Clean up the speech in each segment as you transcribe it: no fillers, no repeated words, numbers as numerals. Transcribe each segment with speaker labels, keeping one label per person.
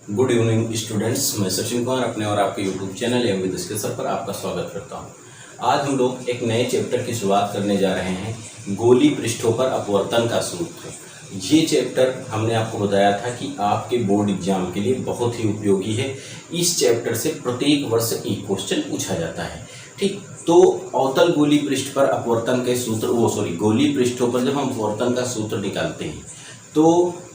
Speaker 1: Good evening students, मैं सचिन कुमार अपने और आपके यूट्यूब चैनल एमवी डिस्कसर पर आपका स्वागत करता हूं। आज हम लोग एक नए चैप्टर की शुरुआत करने जा रहे हैं, गोली पृष्ठों पर अपवर्तन का सूत्र। ये चैप्टर हमने आपको बताया था कि आपके बोर्ड एग्जाम के लिए बहुत ही उपयोगी है। इस चैप्टर से प्रत्येक वर्ष एक क्वेश्चन पूछा जाता है। ठीक, तो अवतल गोली पृष्ठ पर अपवर्तन के सूत्र गोली पृष्ठों पर जब हम अपवर्तन का सूत्र निकालते हैं तो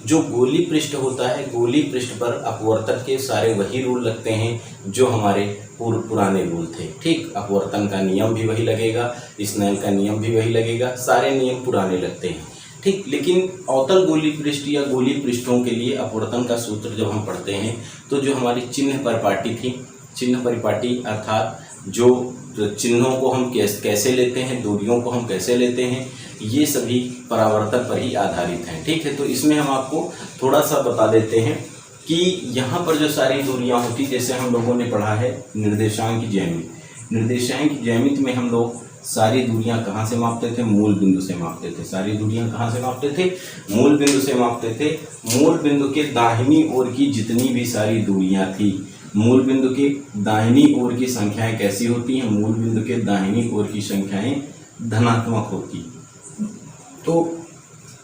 Speaker 1: जो गोली पृष्ठ होता है, गोली पृष्ठ पर अपवर्तन के सारे वही रूल लगते हैं जो हमारे पुराने रूल थे। ठीक, अपवर्तन का नियम भी वही लगेगा, स्नेल का नियम भी वही लगेगा, सारे नियम पुराने लगते हैं। ठीक, लेकिन अवतल गोली पृष्ठ या गोली पृष्ठों के लिए अपवर्तन का सूत्र जब हम पढ़ते हैं तो जो हमारी चिन्ह परिपाटी थी, चिन्ह परिपाटी अर्थात जो चिन्हों को हम कैसे लेते हैं, दूरियों को हम कैसे लेते हैं, ये सभी परावर्तन पर ही आधारित हैं। ठीक है, तो इसमें हम आपको थोड़ा सा बता देते हैं कि यहाँ पर जो सारी दूरियां होती, जैसे हम लोगों ने पढ़ा है निर्देशांक ज्यामिति। निर्देशांक ज्यामिति में हम लोग सारी दूरियां कहाँ से मापते थे? मूल बिंदु से मापते थे। सारी दूरियां कहाँ से मापते थे? मूल बिंदु से मापते थे। मूल बिंदु के दाहिनी ओर की जितनी भी सारी दूरियां थी, मूल बिंदु के दाहिनी ओर की संख्याएं कैसी होती हैं? मूल बिंदु के दाहिनी ओर की संख्याएं धनात्मक होती, तो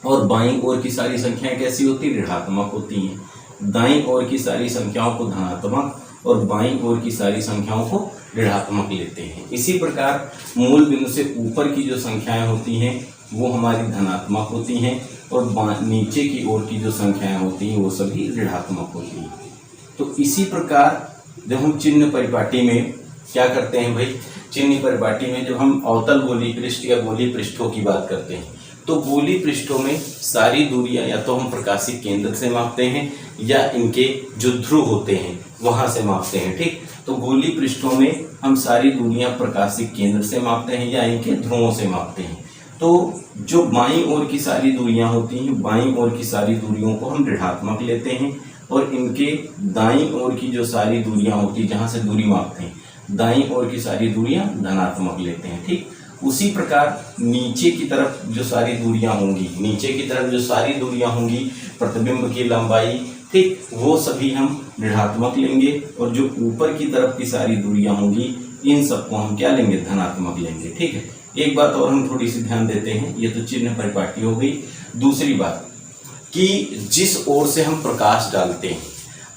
Speaker 1: और बाईं ओर की सारी संख्याएं कैसी होती? ऋणात्मक होती हैं। दाईं ओर की सारी संख्याओं को धनात्मक और बाईं ओर की सारी संख्याओं को ऋणात्मक लेते हैं। इसी प्रकार मूल बिंदु से ऊपर की जो संख्याएं होती हैं वो हमारी धनात्मक होती हैं और नीचे की ओर की जो संख्याएं होती हैं वो सभी ऋणात्मक होती हैं। तो इसी प्रकार जब हम चिन्ह परिपाटी में क्या करते हैं भाई, चिन्ह परिपाटी में जब हम अवतल गोली पृष्ठ या गोली पृष्ठों की बात करते हैं तो गोली पृष्ठों में सारी दूरियां या तो हम प्रकाशिक केंद्र से मापते हैं या इनके जो ध्रुव होते हैं वहां से मापते हैं। ठीक, तो गोली पृष्ठों में हम सारी दूरियां प्रकाशिक केंद्र से मापते हैं या इनके ध्रुवों से मापते हैं। तो जो बाईं ओर की सारी दूरियां होती हैं, बाईं ओर की सारी दूरियों को हम ऋणात्मक लेते हैं और इनके दाईं ओर की जो सारी दूरियां होती हैं, जहां से दूरी मापते हैं, दाईं ओर की सारी दूरियां धनात्मक लेते हैं। ठीक, उसी प्रकार नीचे की तरफ जो सारी दूरियां होंगी, नीचे की तरफ जो सारी दूरियां होंगी, प्रतिबिंब की लंबाई, ठीक, वो सभी हम ऋणात्मक लेंगे और जो ऊपर की तरफ की सारी दूरियां होंगी इन सबको हम क्या लेंगे? धनात्मक लेंगे। ठीक है, एक बात और हम थोड़ी सी ध्यान देते हैं, ये तो चिन्ह परिपाटी हो गई। दूसरी बात कि जिस ओर से हम प्रकाश डालते हैं,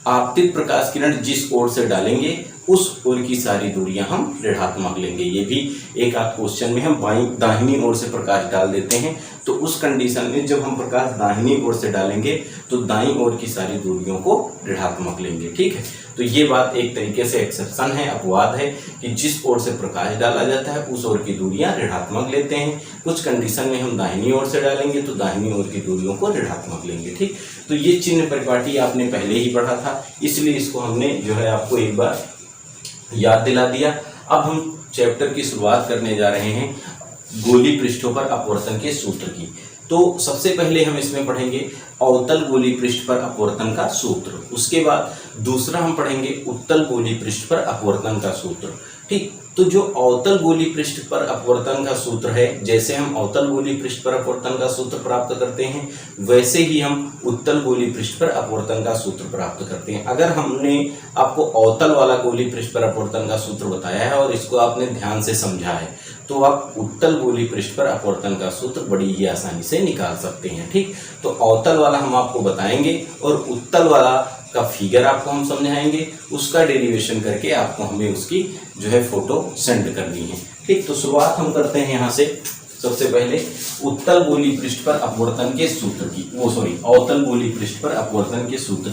Speaker 1: आपतित प्रकाश किरण जिस ओर से डालेंगे उस ओर की सारी दूरियां हम ऋणात्मक लेंगे। ये भी एक आध क्वेश्चन में हम दाहिनी ओर से प्रकाश डाल देते हैं, तो उस कंडीशन में जब हम प्रकाश दाहिनी ओर से डालेंगे तो दाईं ओर की सारी दूरियों को ऋणात्मक लेंगे। ठीक है, तो ये बात एक तरीके से एक्सेप्शन है, अपवाद है कि जिस ओर से प्रकाश डाला जाता है उस ओर की दूरियां ऋणात्मक लेते हैं। कुछ कंडीशन में हम दाहिनी ओर से डालेंगे तो दाहिनी ओर की दूरियों को ऋणात्मक लेंगे। ठीक, तो ये चिन्ह परिपाटी आपने पहले ही पढ़ा था, इसलिए इसको हमने जो है आपको एक बार याद दिला दिया। अब हम चैप्टर की शुरुआत करने जा रहे हैं गोली पृष्ठों पर अपवर्तन के सूत्र की। तो सबसे पहले हम इसमें पढ़ेंगे अवतल गोली पृष्ठ पर अपवर्तन का सूत्र, उसके बाद दूसरा हम पढ़ेंगे उत्तल गोली पृष्ठ पर अपवर्तन का सूत्र। ठीक, तो जो अवतल गोली पृष्ठ पर अपवर्तन का सूत्र है, जैसे हम अवतल गोली पृष्ठ पर अपवर्तन का सूत्र प्राप्त करते हैं वैसे ही हम उत्तल गोली पृष्ठ पर अपवर्तन का सूत्र प्राप्त करते हैं। अगर हमने आपको अवतल वाला गोली पृष्ठ पर अपवर्तन का सूत्र बताया है और इसको आपने ध्यान से समझा है तो आप उत्तल गोली पृष्ठ पर अपवर्तन का सूत्र बड़ी ही आसानी से निकाल सकते हैं। ठीक, तो अवतल वाला हम आपको बताएंगे और उत्तल वाला का फिगर आपको हम समझाएंगे, उसका डेरिवेशन करके आपको हमें उसकी जो है फोटो सेंड करनी है। ठीक, तो शुरुआत हम करते हैं यहाँ से। सबसे पहले उत्तल गोली पृष्ठ पर अपवर्तन के सूत्र की, अवतल गोली पृष्ठ पर अपवर्तन के सूत्र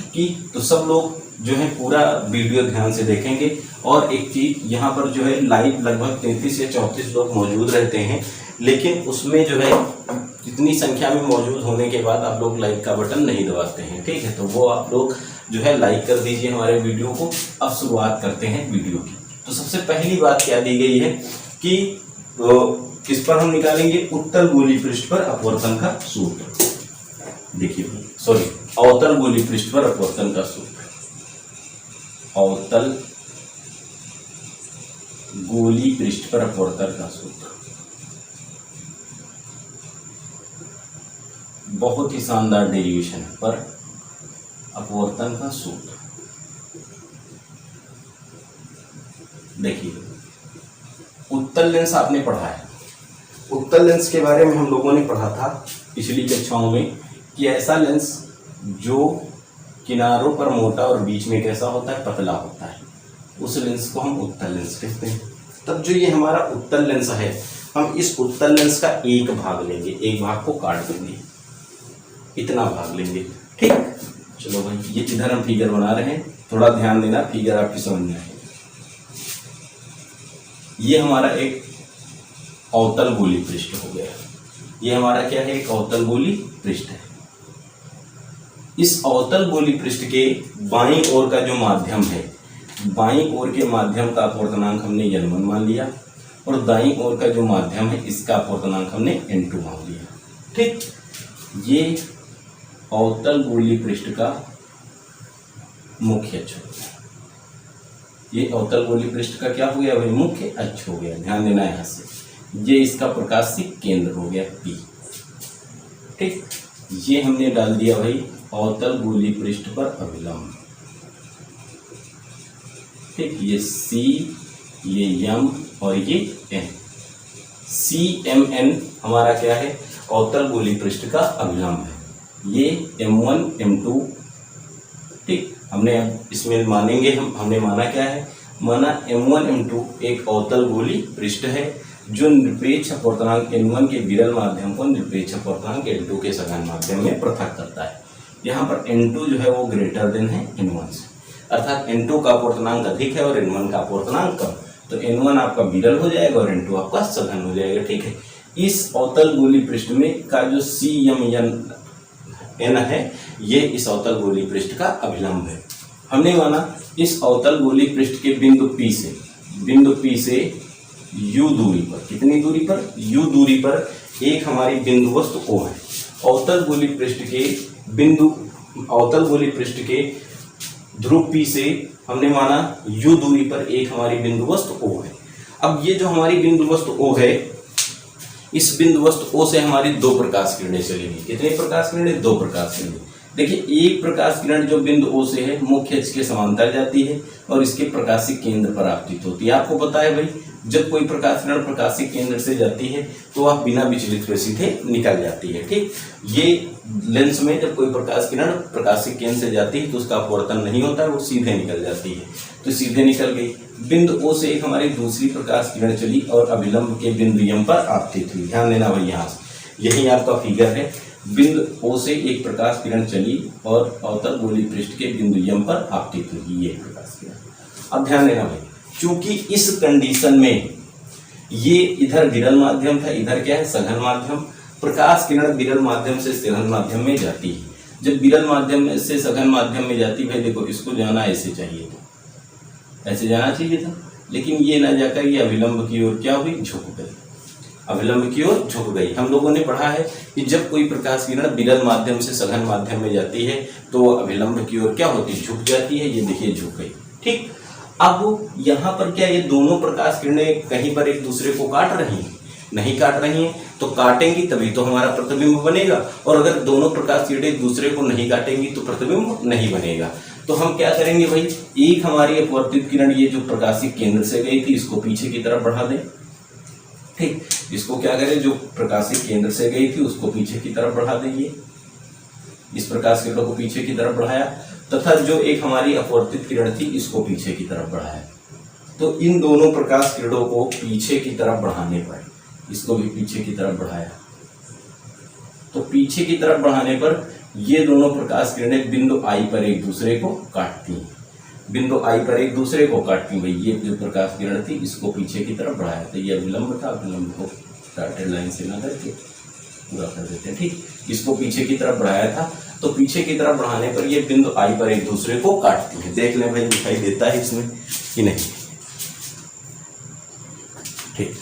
Speaker 1: की। तो सब लोग जो है पूरा वीडियो ध्यान से देखेंगे। और एक चीज यहाँ पर जो है लाइव लगभग 33 या 34 लोग मौजूद रहते हैं, लेकिन उसमें जो है इतनी संख्या में मौजूद होने के बाद आप लोग लाइक का बटन नहीं दबाते हैं। ठीक है, तो वो आप लोग जो है लाइक कर दीजिए हमारे वीडियो को। अब शुरुआत करते हैं वीडियो की। तो सबसे पहली बात क्या दी गई है कि किस पर हम निकालेंगे? उत्तल गोली पृष्ठ पर अपवर्तन का सूत्र। देखिए, अवतल गोली पृष्ठ पर अपवर्तन का सूत्र, अवतल गोली पृष्ठ पर अपवर्तन का सूत्र बहुत ही शानदार डेरिवेशन है। पर अपवर्तन का सूत्र। देखिए, उत्तल लेंस आपने पढ़ा है। उत्तल लेंस के बारे में हम लोगों ने पढ़ा था पिछली कक्षाओं में कि ऐसा लेंस जो किनारों पर मोटा और बीच में कैसा होता है, पतला होता है, उस लेंस को हम उत्तल लेंस कहते हैं। तब जो ये हमारा उत्तल लेंस है, हम इस उत्तल लेंस का एक भाग लेंगे, एक भाग को काट देंगे, इतना भाग लेंगे। ठीक, चलो भाई, ये इधर हम फिगर बना रहे हैं, थोड़ा ध्यान देना, फिगर आपकी समझ में आए। ये हमारा एक अवतल गोली पृष्ठ हो गया। ये हमारा क्या है, एक अवतल गोली पृष्ठ है। इस अवतल गोली पृष्ठ के बाईं ओर का जो माध्यम है, बाईं ओर के माध्यम का अपवर्तनांक हमने n1 मान लिया, और दाईं ओर का जो माध्यम है इसका अपवर्तनांक हमने n2 मान लिया। ठीक, ये अवतल गोली पृष्ठ का मुख्य अक्ष हो गया। ये अवतल गोली पृष्ठ का क्या हो गया भाई, मुख्य अक्ष हो गया। ध्यान देना यहां से, ये इसका प्रकाशिक केंद्र हो गया P। ठीक, ये हमने डाल दिया भाई अवतल गोली पृष्ठ पर अभिलंब। ठीक, ये C, ये M और ये N। CMN हमारा क्या है, अवतल गोली पृष्ठ का अभिलंब है। ये M1 M2। ठीक, हमने अब इसमें मानेंगे, हमने माना क्या है, माना M1 M2 एक अवतल गोली पृष्ठ है जो निरपेक्ष अपवर्तनांक n1 के विरल माध्यम को निरपेक्ष अपवर्तनांक n2 के सघन माध्यम में पृथक करता है। यहाँ पर n2 जो है वो ग्रेटर देन है n1 से, अर्थात n2 का अपवर्तनांक अधिक है और n1 का अपवर्तनांक कम, तो n1 आपका विरल हो जाएगा और n2 आपका सघन हो जाएगा। ठीक है, इस अवतल गोली पृष्ठ में का जो CMN है, ये इस अवतल गोली पृष्ठ का अभिलंब है। हमने माना इस अवतल गोली पृष्ठ के बिंदु P से U दूरी पर, कितनी दूरी पर, U दूरी पर एक हमारी बिंदु वस्तु O है। अवतल गोली पृष्ठ के ध्रुव P से हमने माना U दूरी पर एक हमारी बिंदु वस्तु O है। अब ये जो हमारी बिंदु वस्तु O है, इस बिंदु वस्तु O से हमारी दो प्रकाश किरणें चलेंगी। कितनी प्रकाश किरणें, दो प्रकाश किरणें। देखिए, एक प्रकाश किरण जो बिंदु O से है मुख्य अक्ष के समांतर जाती है और इसके प्रकाशिक केंद्र पर आपतित होती है। आपको पता है भाई, जब कोई प्रकाश किरण प्रकाशिक केंद्र से जाती है तो वह बिना विचलित हुए सीधे निकल जाती है। ठीक, ये लेंस में जब कोई प्रकाश किरण प्रकाशिक केंद्र से जाती है तो उसका अपवर्तन नहीं होता है, वो सीधे निकल जाती है। तो सीधे निकल गई, बिंदु O से एक हमारी दूसरी प्रकाश किरण चली और अभिलंब के बिंदु M पर आपतित हुई। ध्यान देना भाई, यहाँ से यही आपका फिगर है, बिंदु O से एक प्रकाश किरण चली और अवतल गोली पृष्ठ के बिंदु M पर आपतित हुई, ये प्रकाश किरण। अब ध्यान देना भाई, चूंकि इस कंडीशन में ये इधर विरल माध्यम था, इधर क्या है, सघन माध्यम। प्रकाश किरण विरल माध्यम से सघन माध्यम में जाती है। जब विरल माध्यम से सघन माध्यम में जाती है, देखो इसको जाना ऐसे चाहिए था, ऐसे जाना चाहिए था, लेकिन ये ना जाकर ये अभिलंब की ओर क्या हुई, झुक गई, अभिलंब की ओर झुक गई। हम लोगों ने पढ़ा है कि जब कोई प्रकाश किरण विरल माध्यम से सघन माध्यम में जाती है तो वो अभिलंब की ओर क्या होती है, झुक जाती है। ये देखिए झुक गई। ठीक, अब यहाँ पर क्या ये दोनों प्रकाश किरणें कहीं पर एक दूसरे को काट रही हैं, नहीं काट रही हैं, तो काटेंगी तभी तो हमारा प्रतिबिंब बनेगा, और अगर दोनों प्रकाश किरणें एक दूसरे को नहीं काटेंगी तो प्रतिबिंब नहीं बनेगा। तो हम क्या करेंगे भाई, एक हमारी अपवर्तित किरण ये जो प्रकाशिक केंद्र से गई थी इसको पीछे की तरफ बढ़ा दें। ठीक, इसको क्या करें, जो प्रकाशिक केंद्र से गई थी उसको पीछे की तरफ बढ़ा देंगे, इस प्रकाश किरणों को पीछे की तरफ बढ़ाया, तथा जो एक हमारी अपवर्तित किरण थी इसको पीछे की तरफ बढ़ाया। तो इन दोनों प्रकाश किरणों को पीछे की तरफ बढ़ाने पर, इसको भी पीछे की तरफ बढ़ाया, तो पीछे की तरफ बढ़ाने पर ये दोनों प्रकाश किरणें बिंदु I पर एक दूसरे को काटती हैं, बिंदु I पर एक दूसरे को काटती हैं। ये जो प्रकाश किरण थी इसको पीछे की तरफ बढ़ाया, तो ये अभिलंब था, अभिलंब को डॉटेड लाइन से ना करके पूरा कर देते हैं। ठीक, इसको पीछे की तरफ बढ़ाया था, तो पीछे की तरफ बढ़ाने पर ये बिंदु I पर एक दूसरे को काटती है। देख लें भाई, दिखाई देता है इसमें कि नहीं। ठीक,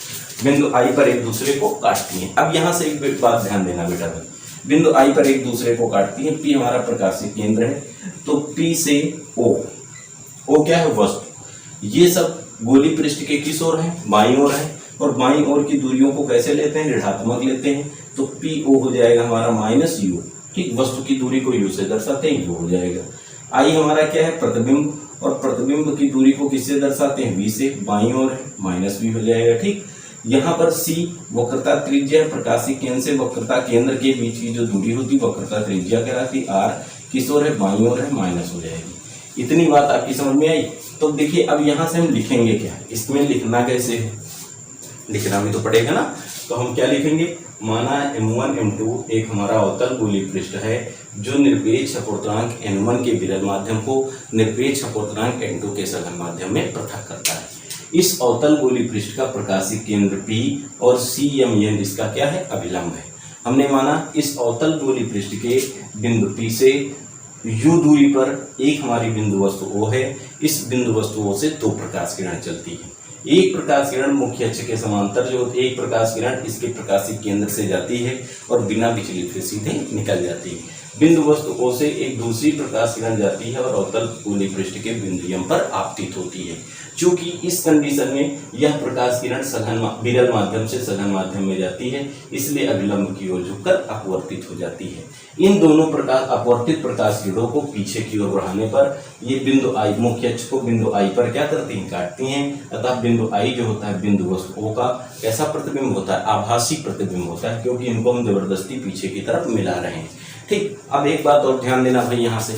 Speaker 1: बिंदु I पर एक दूसरे को काटती हैं। अब यहाँ से एक बात ध्यान देना बेटा, बिंदु I पर एक दूसरे को काटती हैं। P हमारा प्रकाशिक केंद्र है, तो P से O क्या है, वस्तु। ये सब गोली पृष्ठ के किस ओर है, बाईं ओर है, और बाईं ओर की दूरियों को कैसे लेते हैं, ऋणात्मक लेते हैं। तो PO हो जाएगा हमारा -U। ठीक, वस्तु की दूरी को U से दर्शाते हैं, U हो जाएगा। आई हमारा क्या है, प्रतिबिंब, और प्रतिबिंब की दूरी को किससे दर्शाते हैं, v से, बाईं ओर है माइनस v हो जाएगा। ठीक, यहाँ पर c वक्रता त्रिज्या, प्रकाशिक केंद्र से वक्रता केंद्र के बीच की जो दूरी होती है वक्रता त्रिज्या कहलाती। r किस ओर है, बाईं ओर है, माइनस हो जाएगी। इतनी बात आपकी समझ में आई। तो देखिए अब यहाँ से हम लिखेंगे क्या, इसमें लिखना कैसे है, लिखना भी तो पड़ेगा ना। तो हम क्या लिखेंगे, माना m1 m2 एक हमारा अवतल गोलीय पृष्ठ है जो निरपेक्ष अपवर्तनांक n1 के विरल माध्यम को निरपेक्ष अपवर्तनांक n2 के सघन माध्यम में पृथक करता है। इस अवतल गोलीय पृष्ठ का प्रकाशिक केंद्र P और CMN इसका क्या है, अभिलंब है। हमने माना इस अवतल गोलीय पृष्ठ के बिंदु P से u दूरी पर एक हमारी बिंदु वस्तु O है। इस बिंदु वस्तु O से दो प्रकाश किरण चलती है। एक प्रकाश किरण मुख्य अक्ष के समांतर जो होती है, एक प्रकाश किरण इसके प्रकाशिक केंद्र से जाती है और बिना विचलित से सीधे निकल जाती है। बिंदु वस्तु O से एक दूसरी प्रकाश किरण जाती है और अवतल गोलीय पृष्ठ के बिंदु M पर आपतित होती है। चूंकि इस कंडीशन में यह प्रकाश किरण विरल माध्यम से सघन माध्यम में जाती है, इसलिए अभिलंब की ओर झुककर अपवर्तित हो जाती है। इन दोनों प्रकाश अपवर्तित प्रकाश किरणों को पीछे की ओर बढ़ाने पर ये बिंदु I मुख्य अक्ष को बिंदु I पर क्या करती हैं, काटती हैं। अतः बिंदु I जो होता है बिंदु वस्तु O का कैसा प्रतिबिंब होता है, आभासी प्रतिबिंब होता है, क्योंकि इनको हम जबरदस्ती पीछे की तरफ मिला रहे हैं। ठीक, अब एक बात और ध्यान देना भाई, यहाँ से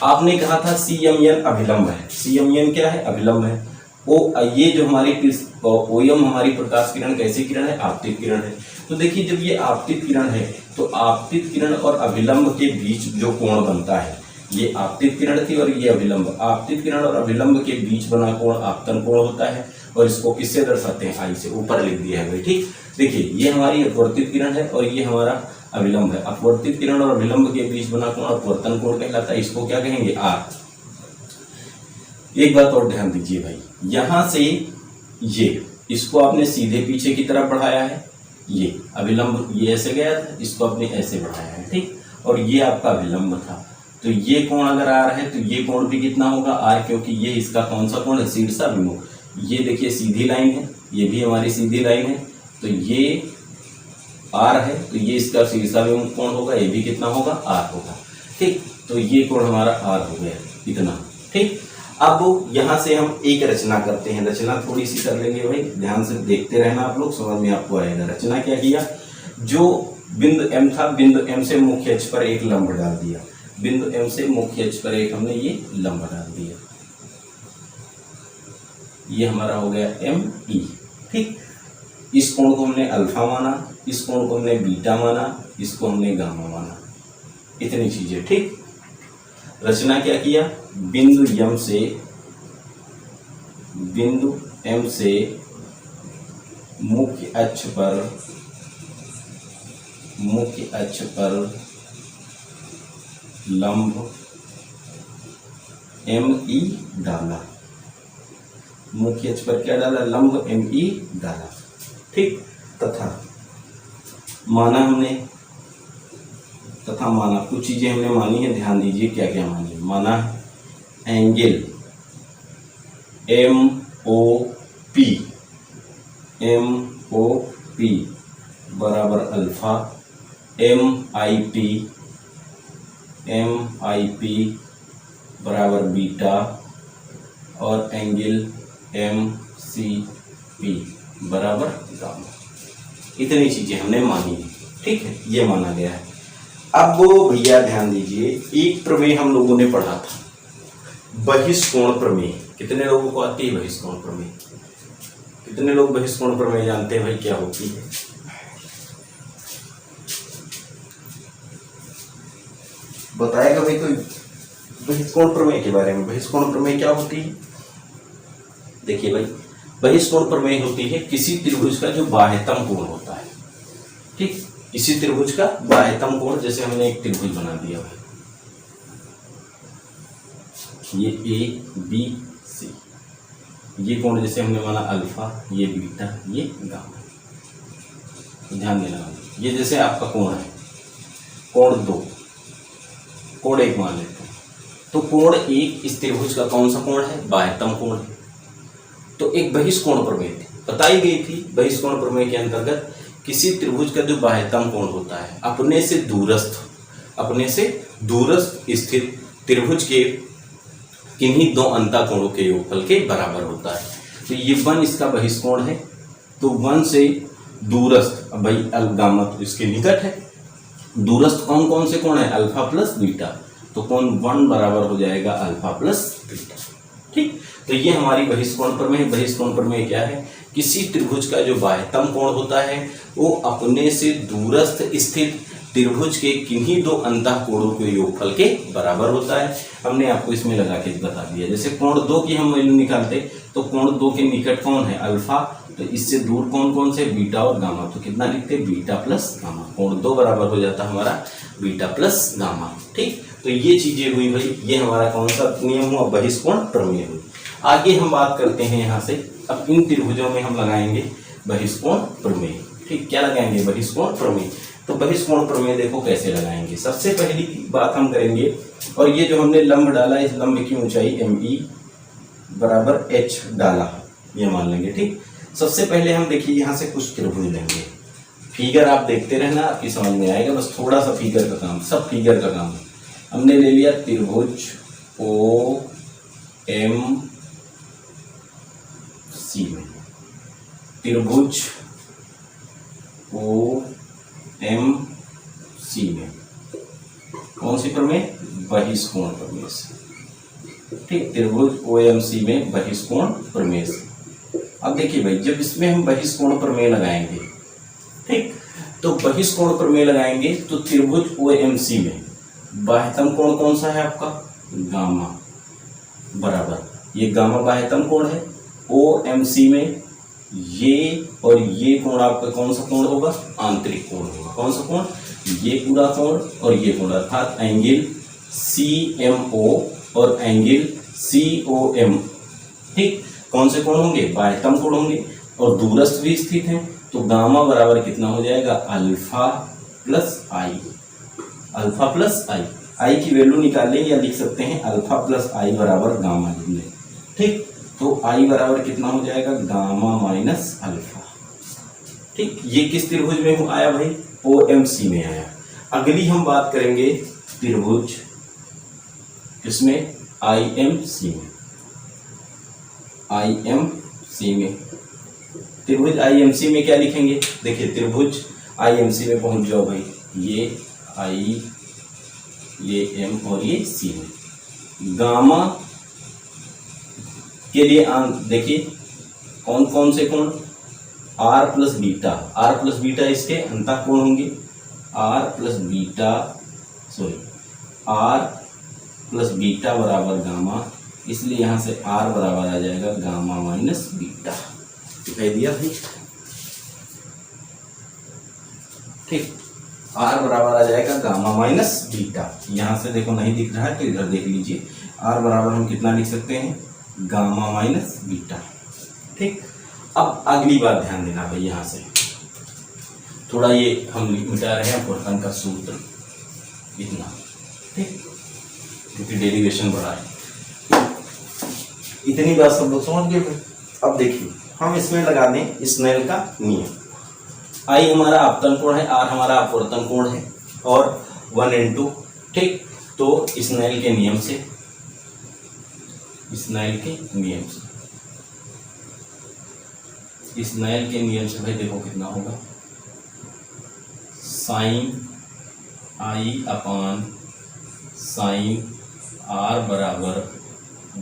Speaker 1: आपने कहा था CMN अभिलंब है, CMN क्या है, अभिलंब है। ये जो हमारी OM हमारी प्रकाश किरण कैसी किरण है, आपतित किरण है। तो देखिए जब ये आपतित किरण है तो आपतित किरण और अभिलंब के बीच जो कोण बनता है, ये आपतित किरण थी और ये अभिलंब, आपतित किरण और अभिलंब के बीच बना कोण आपतन कोण होता है और इसको किससे दर्शाते हैं, I से, ऊपर लिख दिया है भाई। ठीक, देखिए ये हमारी अपवर्तित किरण है और ये हमारा अभिलंब है। अपवर्तित किरण और अभिलंब के बीच बना कोण अपवर्तन कोण कहलाता है, इसको क्या कहेंगे, R। एक बात और ध्यान दीजिए भाई, यहां से ये इसको आपने सीधे पीछे की तरफ बढ़ाया है, ये अभिलंब ये ऐसे गया था, इसको आपने ऐसे बढ़ाया है। ठीक, और ये आपका अभिलंब था। तो ये कोण अगर R है तो ये कोण भी कितना होगा, R, क्योंकि ये इसका कौन सा कोण है, शीर्षाभिमुख। ये देखिए सीधी लाइन है, ये भी हमारी सीधी लाइन है, तो ये R है, तो ये इसका शीर्षाभिमुख कोण होगा, ये भी कितना होगा, R होगा। ठीक, तो ये कोण हमारा R हो गया इतना। ठीक, अब यहाँ से हम एक रचना करते हैं, रचना थोड़ी सी कर लेंगे भाई, ध्यान से देखते रहना आप लोग, समझ में आपको आएगा। रचना क्या किया, जो बिंदु M था, बिंदु M से मुख्य अक्ष पर एक लंब डाल दिया, बिंदु M से मुख्य अक्ष पर एक हमने ये लंब डाल दिया, ये हमारा हो गया ME। ठीक, इस कोण को हमने अल्फा माना, इस कोण को हमने बीटा माना, इसको हमने गामा माना, इतनी चीजें। ठीक, रचना क्या किया, बिंदु M से मुख्य अक्ष पर लंब ME डाला, मुख्य अक्ष पर क्या डाला, लंब ME डाला। ठीक, तथा माना कुछ चीजें हमने मानी है, ध्यान दीजिए क्या क्या मानी है। माना एंगल MOP बराबर अल्फा, MIP बराबर बीटा और एंगल MCP बराबर गामा। इतनी चीजें हमने मानी है। ठीक है, ये माना गया है। अब वो भैया ध्यान दीजिए, एक प्रमेय हम लोगों ने पढ़ा था, बहिष्कोण प्रमेय। कितने लोगों को आती है बहिष्कोण प्रमेय? कितने लोग बहिष्कोण प्रमेय जानते हैं भाई क्या होती है? बताएगा भाई कोई बहिष्कोण प्रमेय के बारे में? बहिष्कोण प्रमेय क्या होती है? देखिए भाई, बहिष्कोण प्रमेय होती है किसी त्रिभुज का जो बाह्यतम कोण होता है। ठीक, किसी त्रिभुज का बाह्यतम कोण, जैसे हमने एक त्रिभुज बना दिया भाई, ये ABC, ये कोण जैसे हमने माना अल्फा, ये बीटा, ये गामा। ध्यान देना, ये जैसे आपका कोण है, कोण 2, कोण 1 मान लेते हैं। तो कोण 1 इस त्रिभुज का कौन सा कोण है? बाह्यतम कोण है। तो एक बहिष्कोण प्रमेय थी, बताई गई थी। बहिष्कोण प्रमेय के अंतर्गत किसी त्रिभुज का जो बाह्यतम कोण होता है अपने से दूरस्थ स्थित त्रिभुज के किन्हीं दो अंतःकोणों के योगफल के बराबर होता है। तो ये 1 इसका बहिष्कोण है, तो 1 से दूरस्थ, अब भाई गामा तो इसके निकट है, दूरस्थ कौन कौन से कोण है, अल्फा प्लस बीटा, तो कोण 1 बराबर हो जाएगा अल्फा प्लस बीटा। ठीक, तो ये हमारी बहिष्कोण प्रमेय है। बहिष्कोण प्रमेय क्या है, किसी त्रिभुज का जो बाह्यतम कोण होता है वो अपने से दूरस्थ स्थित त्रिभुज के किन्हीं दो अंतःकोणों के योगफल के बराबर होता है। हमने आपको इसमें लगा के बता दिया। जैसे कोण 2 की हम वैल्यू निकालते तो कोण 2 के निकट कौन है, अल्फा, तो इससे दूर कौन कौन से, बीटा और गामा, तो कितना लिखते, बीटा प्लस गामा। कोण 2 बराबर हो जाता हमारा बीटा प्लस गामा। ठीक, तो ये चीजें हुई भाई, ये हमारा कौन सा नियम हुआ, बहिष्कोण प्रमेय हुई। आगे हम बात करते हैं यहाँ से, अब इन त्रिभुजों में हम लगाएंगे बहिष्कोण प्रमेय। ठीक, क्या लगाएंगे, बहिष्कोण प्रमेय। तो बहिष्कोण प्रमेय देखो कैसे लगाएंगे। सबसे पहली बात हम करेंगे, और ये जो हमने लंब डाला, इस लंब की ऊंचाई ME बराबर H डाला, ये मान लेंगे। ठीक, सबसे पहले हम देखिए यहाँ से कुछ त्रिभुज लेंगे। फिगर आप देखते रहना, आपकी समझ में आएगा, बस थोड़ा सा फिगर का काम, सब फिगर का काम है। हमने ले लिया त्रिभुज OMC में, त्रिभुज OMC में कौन सी प्रमेय, बहिष्कोण प्रमेय से। ठीक, त्रिभुज OMC में बहिष्कोण प्रमेय से। अब देखिए भाई, जब इसमें हम बहिष्कोण प्रमेय लगाएंगे, ठीक, तो बहिष्कोण प्रमेय लगाएंगे तो त्रिभुज OMC में बाह्यतम कोण कौन सा है आपका, गामा, बराबर, ये गामा बाह्यतम कोण है। OMC में ये और ये कोण आपका कौन सा कोण होगा, आंतरिक कोण होगा। कौन सा कोण, ये पूरा कोण और ये कोण, अर्थात एंगल CMO और एंगल COM। ठीक, कौन से कोण होंगे, बाह्यतम कोण होंगे और दूरस्थ भी स्थित हैं। तो गामा बराबर कितना हो जाएगा, अल्फा प्लस आई, अल्फा प्लस आई। आई की वैल्यू निकालें या लिख सकते हैं अल्फा प्लस आई बराबर गामा लिख लें। ठीक, तो आई बराबर कितना हो जाएगा, गामा माइनस अल्फा। ठीक, ये किस त्रिभुज में आया भाई, OMC में आया। अगली हम बात करेंगे त्रिभुज किसमें, IMC में, IMC में। त्रिभुज IMC में क्या लिखेंगे, देखिए त्रिभुज IMC में पहुंच जाओ भाई, ये I, ये M और ये C में। गामा के लिए देखिए कौन कौन से कोण, R plus beta, R plus beta इसके अंतःकोण होंगे, R plus beta, sorry R plus beta बराबर गामा, इसलिए यहाँ से R बराबर आ जाएगा गामा माइनस बीटा। दिखाई दिया भाई, ठीक, R बराबर आ जाएगा गामा माइनस बीटा। यहाँ से देखो नहीं दिख रहा है तो इधर देख लीजिए, R बराबर हम कितना लिख सकते हैं, गामा माइनस बीटा। ठीक, अब अगली बात ध्यान देना भाई, यहाँ से थोड़ा ये हम मिटा रहे हैं अपवर्तन का सूत्र इतना, ठीक, क्योंकि डेरिवेशन बढ़ा है। इतनी बात सब लोग समझ गए। अब देखिए हम इसमें लगा दें स्नेल का नियम। आई हमारा आपतन कोण है, आर हमारा अपवर्तन कोण है और 1n2। ठीक, तो स्नेल के नियम से, स्नेल के नियम से, स्नेल के नियम से भाई देखो कितना होगा, sine i upon sine r बराबर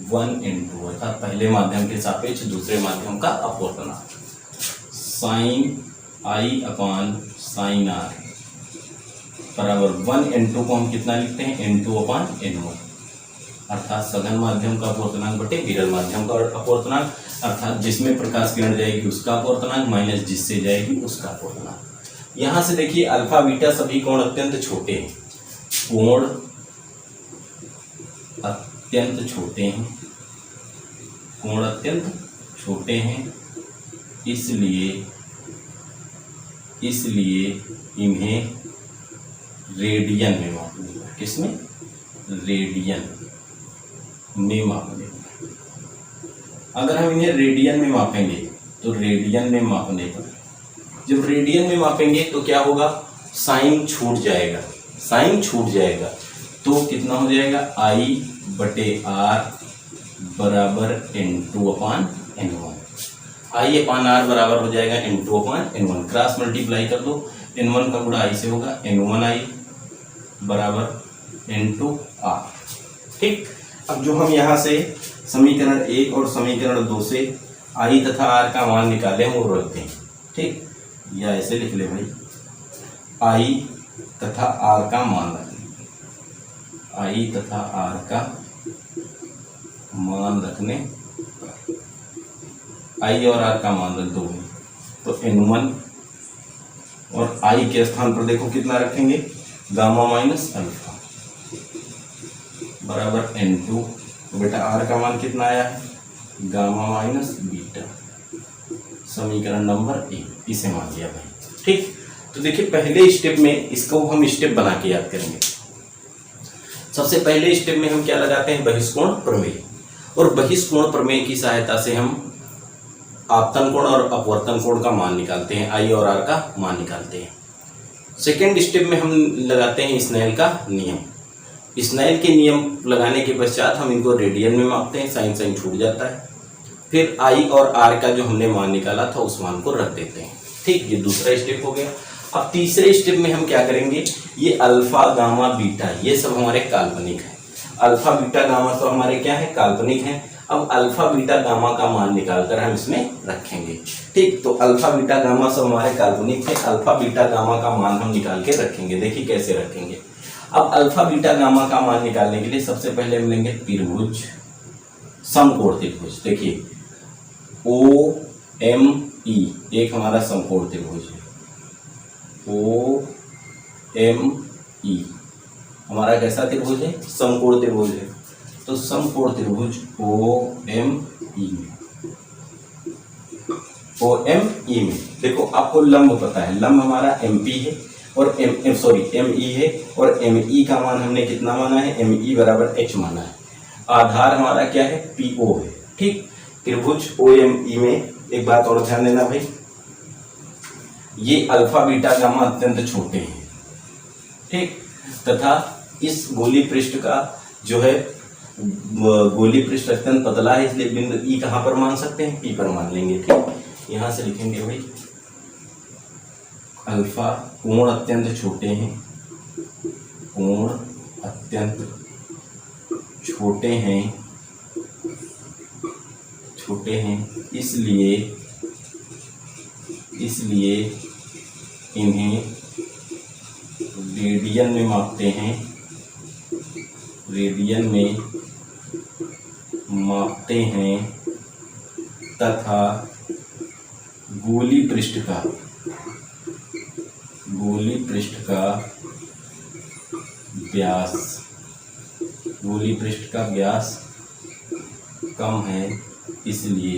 Speaker 1: 1n2, अर्थात पहले माध्यम के सापेक्ष दूसरे माध्यम का अपवर्तनांक। Sine i upon sine r बराबर 1n2 को हम कितना लिखते हैं, n2 अपान n1, अर्थात सघन माध्यम का अपवर्तनांक बटे विरल माध्यम का अपवर्तनांक, अर्थात जिसमें प्रकाश किरण जाएगी उसका अपवर्तनांक माइनस जिससे जाएगी उसका अपवर्तनांक। यहाँ से देखिए अल्फा बीटा सभी कोण अत्यंत छोटे हैं, कोण अत्यंत छोटे हैं, कोण अत्यंत छोटे हैं, इसलिए इन्हें रेडियन में मापने का, किसमें, रेडियन में मापने का। अगर हम इन्हें रेडियन में मापेंगे तो रेडियन में मापने पर, जब रेडियन में मापेंगे तो क्या होगा, साइन छूट जाएगा, साइन छूट जाएगा। तो कितना हो जाएगा I बटे R बराबर N2/N1। I/R बराबर हो जाएगा N2/N1। क्रॉस मल्टीप्लाई कर दो, N1 का गुणा I से होगा N1I बराबर N2R। ठीक, अब जो हम यहाँ से समीकरण 1 और समीकरण 2 से I तथा R का मान निकाले हैं वो रखते हैं। ठीक, या ऐसे लिख ले भाई, I तथा R का मान रख लेंगे। I तथा R का मान रखने पर I और R का मान रख दो, तो N1 और I के स्थान पर देखो कितना रखेंगे, गामा माइनस अल्फा बराबर N2। तो बेटा R का मान कितना आया है, गामा माइनस बीटा, समीकरण नंबर 1, इसे मान लिया भाई। ठीक, तो देखिए पहले स्टेप में इसको हम स्टेप बना के याद करेंगे। सबसे पहले स्टेप में हम क्या लगाते हैं, बहिष्कोण प्रमेय, और बहिष्कोण प्रमेय की सहायता से हम आपतन कोण और अपवर्तन कोण का मान निकालते हैं, I और R का मान निकालते हैं। सेकेंड स्टेप में हम लगाते हैं स्नेल का नियम। स्नेल के नियम लगाने के पश्चात हम इनको रेडियन में मापते हैं, साइन साइन छूट जाता है। फिर I और R का जो हमने मान निकाला था उस मान को रख देते हैं। ठीक, ये दूसरा स्टेप हो गया। अब तीसरे स्टेप में हम क्या करेंगे, ये अल्फा गामा बीटा ये सब हमारे काल्पनिक है। अल्फा बीटा गामा सब हमारे क्या है, काल्पनिक हैं। अब अल्फा बीटा गामा का मान निकालकर हम इसमें रखेंगे। ठीक, तो अल्फा बीटा गामा सब हमारे काल्पनिक है, अल्फा बीटा गामा का मान हम निकाल के रखेंगे। देखिए कैसे रखेंगे। अब अल्फा बीटा गामा का मान निकालने के लिए सबसे पहले हम लेंगे त्रिभुज, समकोण त्रिभुज। देखिए OME एक हमारा समकोण त्रिभुज है, OME हमारा कैसा त्रिभुज है, समकोण त्रिभुज है। तो समकोण त्रिभुज OME में देखो आपको लंब पता है, लंब हमारा MP है और ME है, और ME का मान हमने कितना माना है, ME बराबर H माना है। आधार हमारा क्या है, PO है। ठीक, त्रिभुज OME में एक बात और ध्यान देना भाई, ये अल्फा बीटा गामा अत्यंत छोटे हैं। ठीक, तथा इस गोली पृष्ठ का जो है गोली पृष्ठ अत्यंत पतला है, इसलिए बिंदु E कहाँ पर मान सकते हैं, P पर मान लेंगे। ठीक, यहां से लिखेंगे भाई अल्फा, कोण अत्यंत छोटे हैं, कोण अत्यंत छोटे हैं, इसलिए इन्हें रेडियन में मापते हैं, तथा गोली पृष्ठ का व्यास कम है, इसलिए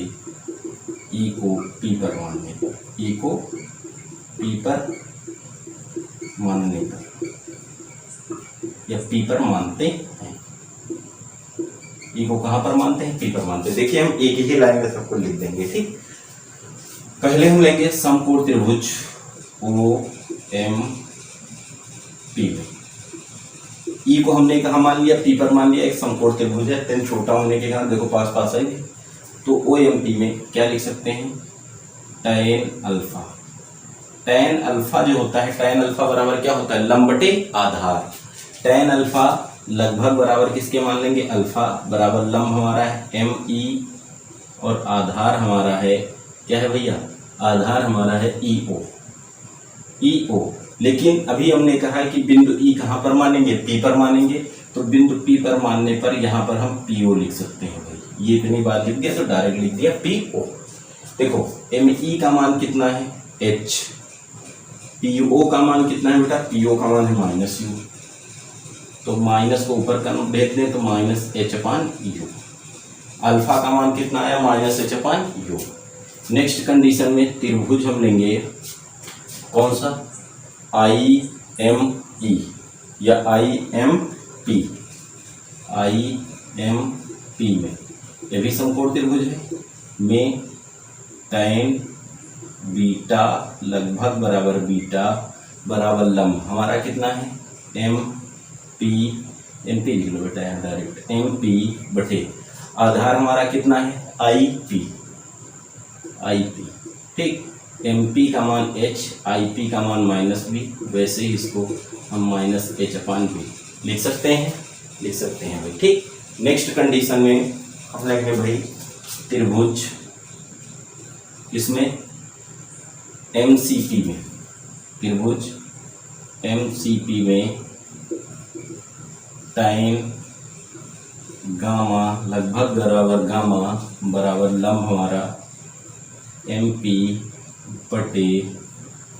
Speaker 1: E को P पर मानने पर या P पर मानते हैं। E को कहाँ पर मानते हैं, P पर मानते हैं। देखिए हम एक ही लाइन में सबको लिख देंगे। ठीक, पहले हम लेंगे समकोण त्रिभुज OMP में E को हमने कहाँ मान लिया, P पर मान लिया। एक समकोण त्रिभुज है, अत्यंत छोटा होने के कारण देखो पास पास आएंगे, तो OMP में क्या लिख सकते हैं, tan अल्फा जो होता है, tan अल्फा बराबर क्या होता है, लंब बटे आधार। tan अल्फा लगभग बराबर किसके मान लेंगे, अल्फा बराबर लंब हमारा है ME और आधार हमारा है क्या है भैया, आधार हमारा है EO। लेकिन अभी हमने कहा है कि बिंदु E कहाँ पर मानेंगे, P पर मानेंगे, तो बिंदु P पर मानने पर यहाँ पर हम PO लिख सकते हैं भाई। ये इतनी बात लिख दिया तो डायरेक्ट लिख दिया PO। देखो ME का मान कितना है H, PO का मान कितना है बेटा, PO का मान है -U, तो माइनस को ऊपर का भेज दें तो -H/U। अल्फा का मान कितना आया, -H/U। नेक्स्ट कंडीशन में त्रिभुज हम लेंगे कौन सा, IME या IMP में, ये भी समकोण त्रिभुज है, में tan बीटा लगभग बराबर बीटा बराबर लंब हमारा कितना है MP MP लिख लो बेटा यहाँ डायरेक्ट, MP बटे आधार हमारा कितना है IP, ठीक। MP का मान H, IP का मान -B, वैसे ही इसको हम -H/V लिख सकते हैं, भाई, ठीक। नेक्स्ट कंडीशन में हम लेंगे भाई त्रिभुज, इसमें MCP में, त्रिभुज MCP में tan गामा लगभग बराबर गामा बराबर लंब हमारा MP बटे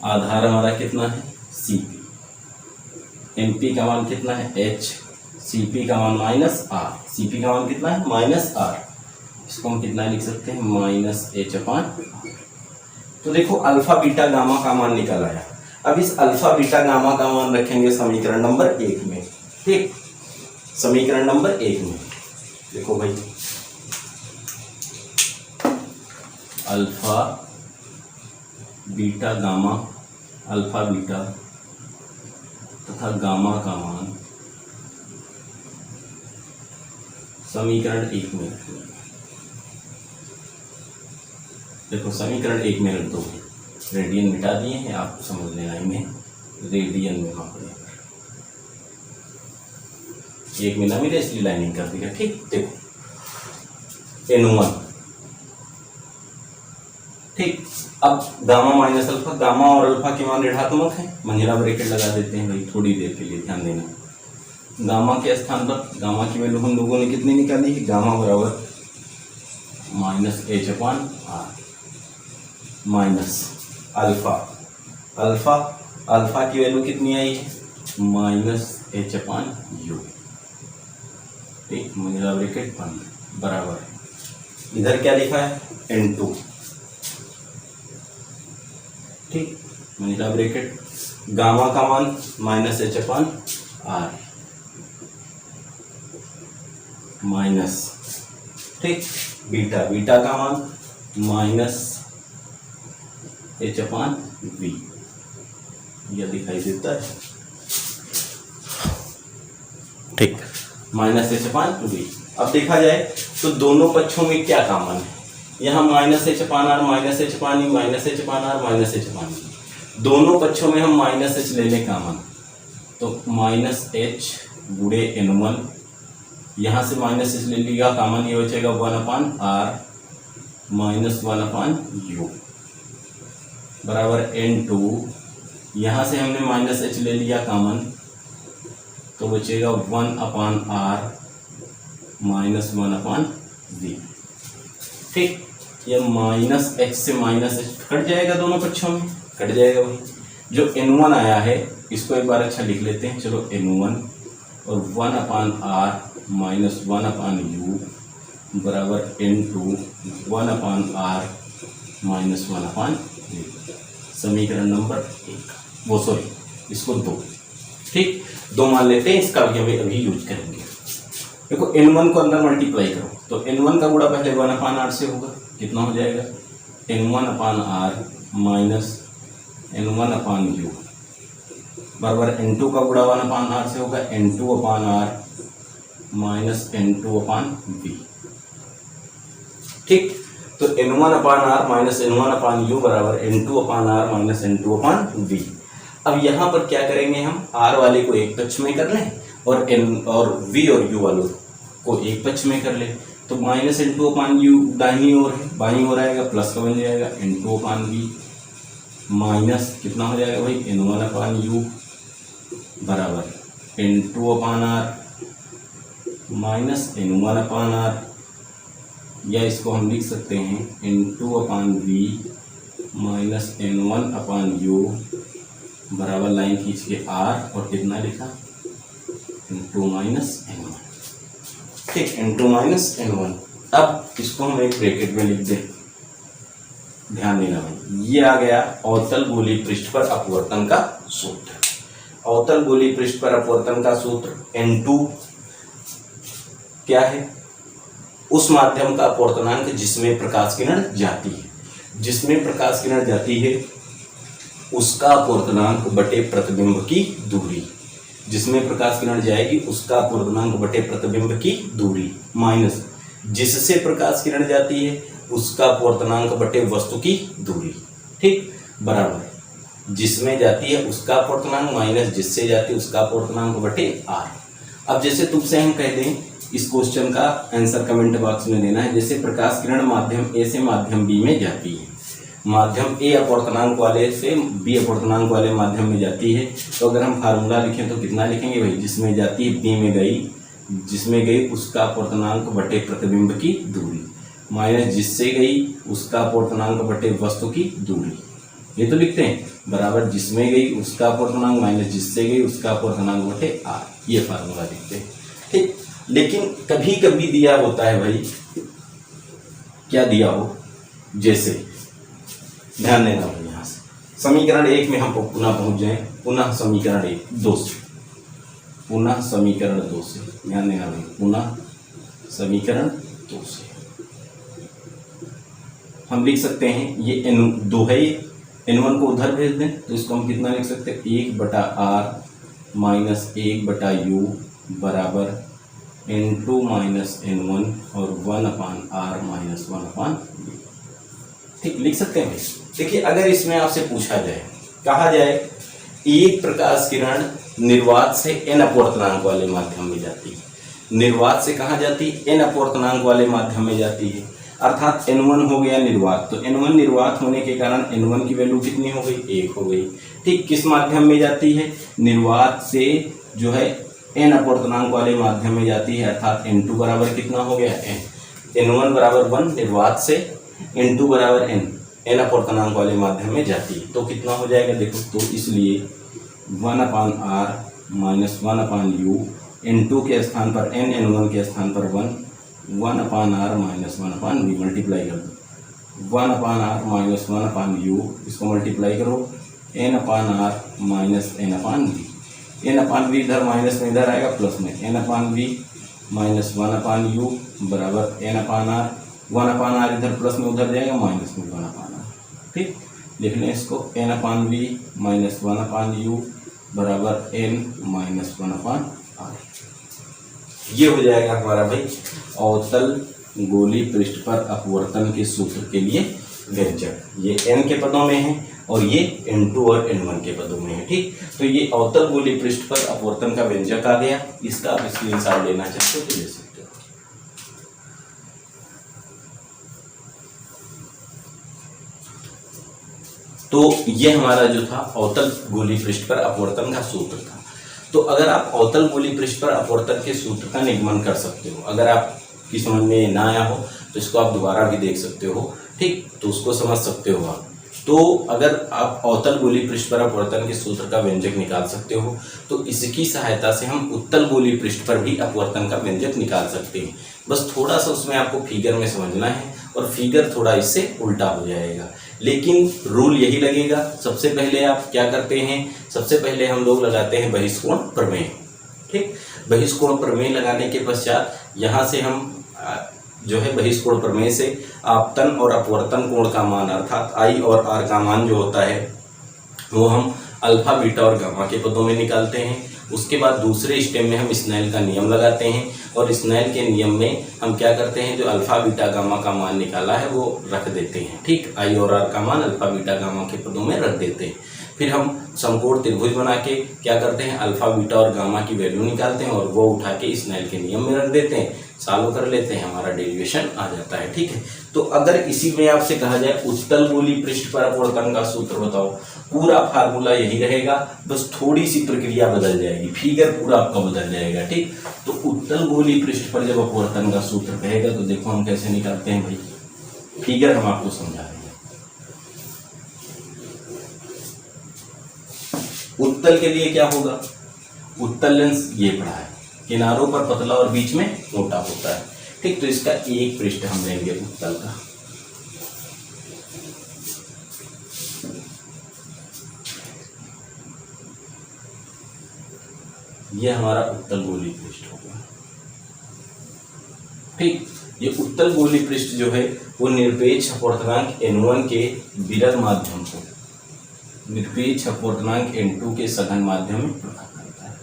Speaker 1: आधार हमारा कितना है CP, MP का मान कितना है H, CP का मान -R, CP का मान कितना है -R, इसको हम कितना लिख सकते हैं -H/R। तो देखो अल्फा बीटा गामा का मान निकल आया। अब इस अल्फा बीटा गामा का मान रखेंगे समीकरण नंबर 1 में, ठीक। समीकरण नंबर 1 में देखो भाई, alpha beta gamma, alpha beta तथा गामा का मान समीकरण 1 में रखेंगे। देखो समीकरण 1 में रख दो, रेडियन मिटा दिए हैं, आप समझ लेना, इन्हें रेडियन में माप लें, 1 में ना मिले इसलिए लाइनिंग कर दिया, ठीक। देखो N1, ठीक। अब गामा माइनस अल्फा, गामा और अल्फा के मान ऋणात्मक है, मंझला ब्रैकेट लगा देते हैं भाई, थोड़ी देर के लिए ध्यान देना। गामा के स्थान पर गामा की वैल्यू हम लोगों ने कितनी निकाली है, गामा बराबर -H/R माइनस अल्फा, अल्फा की वैल्यू कितनी आई है -H/U, ठीक। मंझला ब्रैकेट बंद बराबर, इधर क्या लिखा है N2, ठीक। मंझला ब्रैकेट गामा का मान -H/R माइनस, ठीक, बीटा का मान -H/V, यह दिखाई देता है, ठीक, -H/V। अब देखा जाए तो दोनों पक्षों में क्या कॉमन है, यहाँ -H/R, दोनों पक्षों में हम -H ले लें कॉमन, तो -H गुणे N1, यहाँ से -H ले लिया कॉमन, ये बचेगा 1/R -1/U बराबर N2, यहाँ से हमने -H ले लिया कॉमन, तो बचेगा 1/R -1/V, ठीक। ये -H से -H कट जाएगा, दोनों पक्षों में कट जाएगा भाई। जो N1 आया है इसको एक बार अच्छा लिख लेते हैं, चलो N1 और 1/R -1/U बराबर N2 1/R -1/V, समीकरण नंबर 1, वो सॉरी इसको 2, ठीक, 2 मान लेते हैं, इसका भी हमें अभी यूज करेंगे। देखो N1 को अंदर मल्टीप्लाई करो, तो N1 का गुणा पहले 1/R से होगा, कितना हो जाएगा N1/R -N1/U बराबर N2 का गुणा 1/R से होगा N2/R -N2/V, ठीक। तो N1/R -N1/U बराबर N2/R -N2/V। अब यहाँ पर क्या करेंगे, हम R वाले को एक पक्ष में कर लें और N और V और U वालों को एक पक्ष में कर लें, तो -N2/U दाहिनी ओर है, बाईं ओर आएगा, प्लस का बन जाएगा N2/V माइनस कितना हो जाएगा भाई N1/U बराबर N2/R -N1/R, या इसको हम लिख सकते हैं N2/V -N1/U बराबर लाइन खींच के R और कितना लिखा N2 -N1, ठीक, N2 -N1। अब इसको हम एक ब्रैकेट में लिख दें, ध्यान देना भाई, ये आ गया अवतल गोलीय पृष्ठ पर अपवर्तन का सूत्र। अवतल गोलीय पृष्ठ पर अपवर्तन का सूत्र N2 क्या है, उस माध्यम का अपवर्तनांक जिसमें प्रकाश किरण जाती है, जिसमें प्रकाश किरण जाती है उसका अपवर्तनांक बटे प्रतिबिंब की दूरी, जिसमें प्रकाश किरण जाएगी उसका अपवर्तनांक बटे प्रतिबिंब की दूरी, माइनस जिससे प्रकाश किरण जाती है उसका अपवर्तनांक बटे वस्तु की दूरी, ठीक, बराबर जिसमें जाती है उसका अपवर्तनांक माइनस जिससे जाती है उसका अपवर्तनांक बटे आर। अब जैसे तुमसे हम कह दें, इस क्वेश्चन का आंसर कमेंट बॉक्स में देना है। जैसे प्रकाश किरण माध्यम ए से माध्यम बी में जाती है, माध्यम ए अपवर्तनांक वाले से बी अपवर्तनांक वाले माध्यम में जाती है, तो अगर हम फार्मूला लिखें तो कितना लिखेंगे भाई, जिसमें जाती है बी में गई, जिसमें गई उसका अपवर्तनांक बटे प्रतिबिंब की दूरी, माइनस जिससे गई उसका अपवर्तनांक बटे वस्तु की दूरी, ये तो लिखते हैं, बराबर जिसमें गई उसका अपवर्तनांक माइनस जिससे गई उसका अपवर्तनांक बटे आर, ये फार्मूला लिखते हैं, ठीक। लेकिन कभी कभी दिया होता है भाई, क्या दिया हो, जैसे ध्यान देना भाई, यहाँ से समीकरण 1 में हम पुनः पहुंच जाएं, पुनः समीकरण 2 से, पुनः समीकरण 2 से ध्यान देना भाई, पुनः समीकरण 2 से हम लिख सकते हैं, ये n2 है, n1 को उधर भेज दें तो इसको हम कितना लिख सकते हैं, 1/r माइनस 1/u बराबर n2 माइनस n1 और 1/r माइनस 1/v, ठीक, लिख सकते हैं। देखिए अगर इसमें आपसे पूछा जाए, कहा जाए एक प्रकाश किरण निर्वात से n अपवर्तनांक वाले माध्यम में जाती है, निर्वात से कहाँ जाती है, n अपवर्तनांक वाले माध्यम में जाती है, अर्थात n1 हो गया निर्वात, तो n1 निर्वात होने के कारण n1 की वैल्यू कितनी हो गई, 1 हो गई, ठीक। किस माध्यम में जाती है, निर्वात से जो है n अपवर्तनांक वाले माध्यम में जाती है, अर्थात n2 बराबर कितना हो गया, n1 बराबर 1 निर्वात से, n2 बराबर n अपवर्तनांक वाले माध्यम में जाती है, तो कितना हो जाएगा देखो, तो इसलिए 1/r माइनस 1/u, n2 के स्थान पर n, n1 के स्थान पर 1/r माइनस 1/v मल्टीप्लाई कर दो, 1/r माइनस 1/u, इसको मल्टीप्लाई करो, n/r माइनस n/v, n/v इधर माइनस में इधर आएगा प्लस में, n/v माइनस 1/u बराबर n/r, 1/r इधर प्लस में उधर जाएगा माइनस में 1/r, ठीक, लिख लें इसको, n/v माइनस 1/u बराबर n माइनस 1/r। ये हो जाएगा हमारा भाई अवतल गोली पृष्ठ पर अपवर्तन के सूत्र के लिए व्यंजक, ये n के पदों में है और ये n2 और n1 के पदों में है, ठीक। तो ये अवतल गोली पृष्ठ पर अपवर्तन का व्यंजक आ गया, इसका आप स्क्रीनशॉट लेना चाहते हो तो ले सकते हो। तो ये हमारा जो था अवतल गोली पृष्ठ पर अपवर्तन का सूत्र था। तो अगर आप अवतल गोली पृष्ठ पर अपवर्तन के सूत्र का निगमन कर सकते हो, अगर आपकी समझ में ना आया हो तो इसको आप दोबारा भी देख सकते हो, ठीक, तो उसको समझ सकते हो आप। तो अगर आप अवतल गोली पृष्ठ पर अपवर्तन के सूत्र का व्यंजक निकाल सकते हो तो इसकी सहायता से हम उत्तल गोली पृष्ठ पर भी अपवर्तन का व्यंजक निकाल सकते हैं। बस थोड़ा सा उसमें आपको फिगर में समझना है और फिगर थोड़ा इससे उल्टा हो जाएगा, लेकिन रूल यही लगेगा। सबसे पहले आप क्या करते हैं, सबसे पहले हम लोग लगाते हैं बहिष्कोण प्रमेय, ठीक। बहिष्कोण प्रमेय लगाने के पश्चात यहाँ से हम जो है बहिष्कोण प्रमेय से आपतन और अपवर्तन कोण का मान अर्थात आई और आर का मान जो होता है वो हम अल्फा बीटा और गामा के पदों में निकालते हैं। उसके बाद दूसरे स्टेप में हम स्नेल का नियम लगाते हैं और स्नेल के नियम में हम क्या करते हैं, जो अल्फा बीटा गामा का मान निकाला है वो रख देते हैं, ठीक। आई और आर का मान अल्फा बीटा गामा के पदों में रख देते हैं। फिर हम समकोण त्रिभुज बना के क्या करते हैं, अल्फा बीटा और गामा की वैल्यू निकालते हैं और वो उठा के स्नेल के नियम में रख देते हैं, सॉल्व कर लेते हैं, हमारा डेरिवेशन आ जाता है, ठीक है। तो अगर इसी में आपसे कहा जाए उत्तल गोली पृष्ठ पर अपवर्तन का सूत्र बताओ, पूरा फार्मूला यही रहेगा, बस थोड़ी सी प्रक्रिया बदल जाएगी, फिगर पूरा आपका बदल जाएगा, ठीक। तो उत्तल गोली पृष्ठ पर जब अपवर्तन का सूत्र कहेगा तो देखो हम कैसे निकालते हैं भाई, फिगर हम आपको समझा रहे हैं। उत्तल के लिए क्या होगा, उत्तल लेंस ये पड़ा है, किनारों पर पतला और बीच में मोटा होता है, ठीक। तो इसका एक पृष्ठ हम लेंगे उत्तल का, ये हमारा उत्तल गोली पृष्ठ होगा, ठीक। ये उत्तल गोली पृष्ठ जो है वो निरपेक्ष अपवर्तनांक n1 के विरल माध्यम को निरपेक्ष अपवर्तनांक n2 के सघन माध्यम में प्रकट करता है,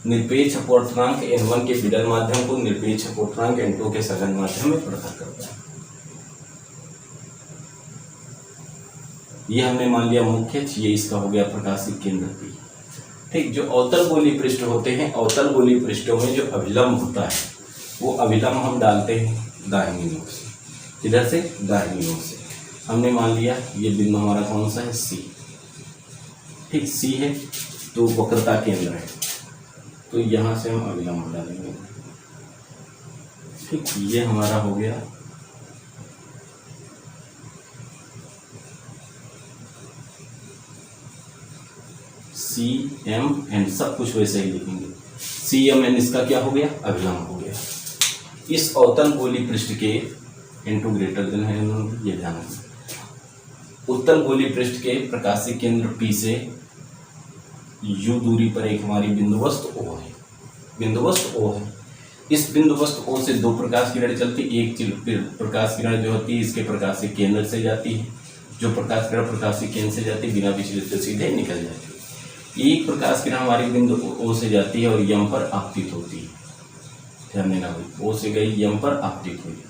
Speaker 1: निरपेक्ष अपवर्तनांक n1 के विरल माध्यम को निरपेक्ष अपवर्तनांक n2 के सघन माध्यम में पृथक करता है। ये हमने मान लिया मुख्य, ये इसका हो गया प्रकाशिक केंद्र P। ठीक, जो अवतल गोलीय पृष्ठ होते हैं, अवतल गोलीय पृष्ठों में जो अभिलंब होता है वो अभिलंब हम डालते हैं दाहिनी ओर से। किधर से? दाहिनी ओर से। हमने मान लिया ये बिंदु हमारा कौन सा है? C। ठीक, C है तो वक्रता केंद्र है, तो यहाँ से हम अभिलंब डालेंगे। ठीक, ये हमारा हो गया CMN, सब कुछ वैसे ही लिखेंगे। CMN इसका क्या हो गया? अभिलंब हो गया। इस अवतल गोलीय पृष्ठ के n2 ग्रेटर देन है, ये ध्यान रखना। उत्तल गोलीय पृष्ठ के प्रकाशिक केंद्र P से U दूरी पर एक हमारी बिंदुवस्तु O है, बिंदुवस्तु O है। इस बिंदुवस्तु O से दो प्रकाश किरण चलती, एक प्रकाश किरण जो होती है इसके प्रकाशिक केंद्र से जाती है, जो प्रकाश किरण प्रकाशिक केंद्र से जाती है बिना विचलित से सीधे निकल जाती है। एक प्रकाश किरण हमारी बिंदु O से जाती है और यम पर आपतित होती है। ध्यान देना भाई, O से गई यम पर आपतित हुई।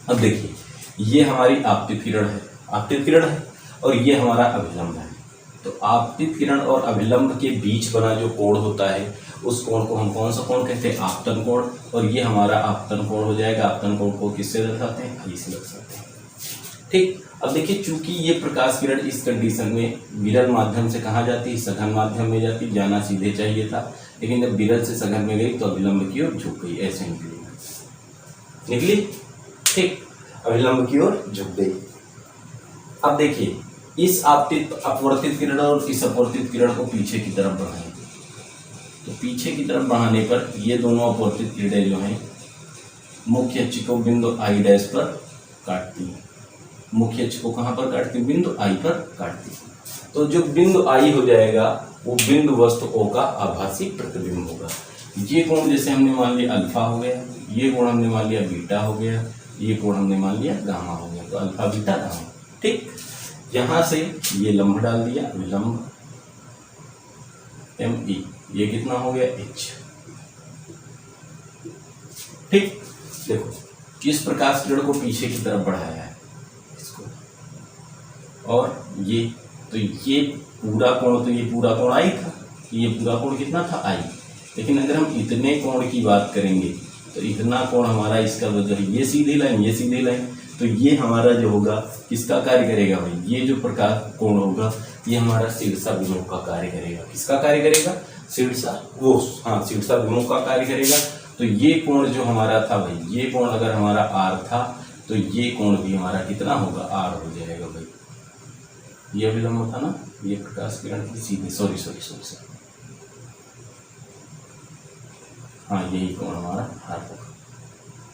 Speaker 1: अब देखिए ये हमारी आपतित किरण है, आपतित किरण है, और ये हमारा अभिलंब है। तो आपतित किरण और अभिलंब के बीच बना जो कोण होता है उस कोण को हम कौन सा कोण कहते हैं? आपतन कोण। और ये हमारा आपतन कोण हो जाएगा। आपतन कोण को किससे दर्शाते हैं? आई से दर्शाते हैं। ठीक, अब देखिए चूंकि ये प्रकाश किरण इस कंडीशन में विरल माध्यम से कहाँ जाती है? सघन माध्यम में जाती। जाना सीधे चाहिए था, लेकिन जब विरल से सघन में गई तो अभिलंब की ओर झुक गई, ऐसे निकली। ठीक, अभिलंब की ओर झुक गई। अब देखिए इस आपतित अपवर्तित किरण और इस अपवर्तित किरण को पीछे की तरफ बढ़ाएंगे, तो पीछे की तरफ बढ़ाने पर ये दोनों अपवर्तित किरणें जो हैं मुख्य अक्ष को बिंदु I डैश पर काटती हैं। मुख्य अक्ष को कहाँ पर काटती? बिंदु I पर काटती है। तो जो बिंदु I हो जाएगा वो बिंदु वस्तु O का आभासी प्रतिबिंब होगा। ये कोण जैसे हमने मान लिया अल्फा हो गया, ये कोण हमने मान लिया बीटा हो गया, ये कोण हमने मान लिया गामा हो गया। तो अल्फा बीटा गामा। ठीक, यहां से ये लंब डाल दिया, विलंब ME, ये कितना हो गया? H। ठीक, देखो किस प्रकाश किरण को पीछे की तरफ बढ़ाया है इसको, और ये तो ये पूरा कोण, तो ये पूरा कोण I था, ये पूरा कोण कितना था? I। लेकिन अगर हम इतने कोण की बात करेंगे तो इतना कोण हमारा इसका जो है ये सीधी लाइन, ये सीधी लाइन, तो ये हमारा जो होगा किसका कार्य करेगा भाई? ये जो प्रकाश कोण होगा ये हमारा शीर्षा विमुख का कार्य करेगा। किसका कार्य करेगा? शीर्षा विमुख का कार्य करेगा। तो ये कोण जो हमारा था भाई, ये कोण अगर हमारा R था तो ये कोण भी हमारा कितना होगा? R हो जाएगा भाई। ये अभिलंब था ना, ये प्रकाश किरण की सीधी, सॉरी हाँ, यही कोण हमारा R होगा।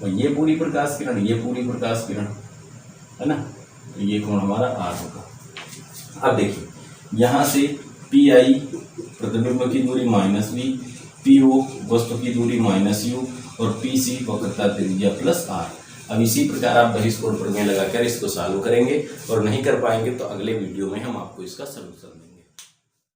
Speaker 1: और ये पूरी प्रकाश किरण, ये पूरी प्रकाश किरण है ना, तो ये कोण हमारा R होगा। अब देखिए यहाँ से PI प्रतिबिंब की दूरी -V, PO वस्तु की दूरी -U और PC वक्रता त्रिज्या +R। अब इसी प्रकार आप बहिष्कोण प्रमेय लगाकर इसको सॉल्व करेंगे, और नहीं कर पाएंगे तो अगले वीडियो में हम आपको इसका सलूशन देंगे।